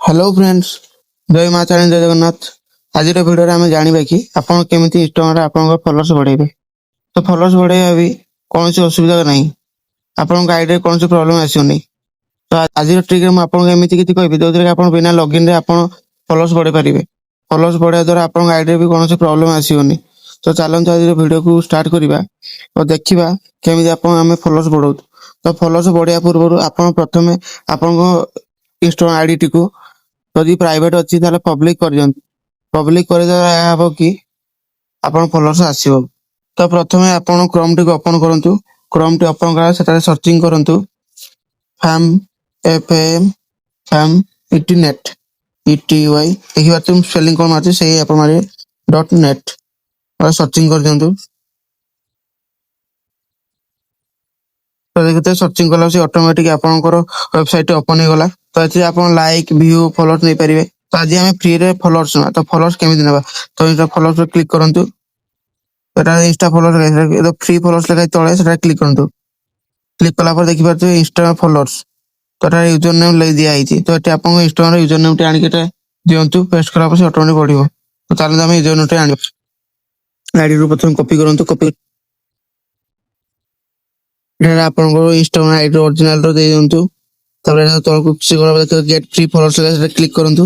Hello friends, जय माँ channel जय जगन्नाथ। आज भिडियो आम जाना कि आपड़ केमी इंस्टाग्राम आप फॉलोअर्स बढ़ेबे। तो फॉलोअर्स बढ़ेगा भी कौन सी असुविधा ना आप आईडी कौन सी प्रॉब्लम आसोनी। तो आज ट्रिक मुझे एमती किसी कहि जो आप बिना लॉगिन रे आप फॉलोअर्स बढ़े पारे। फॉलोअर्स बढ़ाया द्वारा आप आईडी भी कौन प्रॉब्लम आसोनी। तो चलते आज वीडियो को स्टार्ट करवा और देखा केमी आप फॉलोअर्स बढ़ाऊ। तो फॉलोअर्स बढ़िया पूर्व आप प्रथम आपण इंस्टाग्राम आईडी टी को जदि प्राइवेट अच्छी पब्लिक कर पब्लिक कर कि आपन फॉलोअर्स आसीबो। तो प्रथम आपन क्रोम टी ओपन करंतु। क्रोम टी ओपन करा सेटा सर्चिंग करंतु फैम एफएम फैम इंटरनेट ईटी वाई देखि बात तुम स्पेलिंग कोन मारते सही आपन मारे .net और सर्चिंग कर दियंतु। तो देखते सर्चिंग कला से ऑटोमेटिक आपनकर वेबसाइट ओपन हो गला। तो एथि आपन लाइक व्यू फॉलोअर्स नै परिबे। तो आज आम फ्री रे फॉलोअर्स ना तो फॉलोअर्स केमिति नेबा। तो इंस्टा फॉलोअर्स पे क्लिक करंतु। एटा इंस्टा फॉलोअर्स तो फ्री फॉलोअर्स लगा तळे सेटा क्लिक करंतु। क्लिक कला पर देखि पारते इंस्टा फॉलोअर्स तो एटा यूजर नेम ले दिया आइछि। तो एटा आपन इंस्टा रे यूजर नेम टे आनि केटा दियंतु। पेस्ट कला पर से ऑटोमेटिक बढ़िबो। तो ताले हम यूजर नेम टे आनि आईडी रो प्रथम कॉपी करंतु। कॉपी एटा आपन को इंस्टाग्राम आईडी ओरिजिनल रो दे दियंतु। तबरे तळ को गेट फ्री फॉलोअर्स लगा सेटा क्लिक करंतु।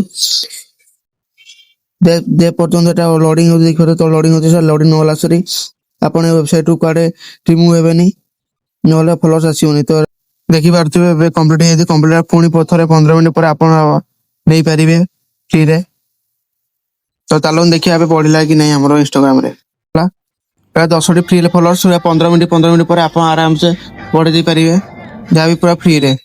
दे पर्यंत एटा लोडिंग हो देखो। तो लोडिंग होते लोडिंग होला सरी आपण वेबसाइट को काडे रिमूव हेबेनी नोले फॉलोअर्स आसीओनी। तो देखि पारथिबे कंप्लीट हे कंप्लीट पुनी पथरे 15 मिनिट पर आपण नै परिबे फ्री रे। तो तालोन देखिया बे पढिला कि नै हमरो इंस्टाग्राम रे ला 10 टी फ्री फॉलोअर्स 15 मिनिट पर आपण आराम से बढ़े दे परिबे जा भी पूरा फ्री रे।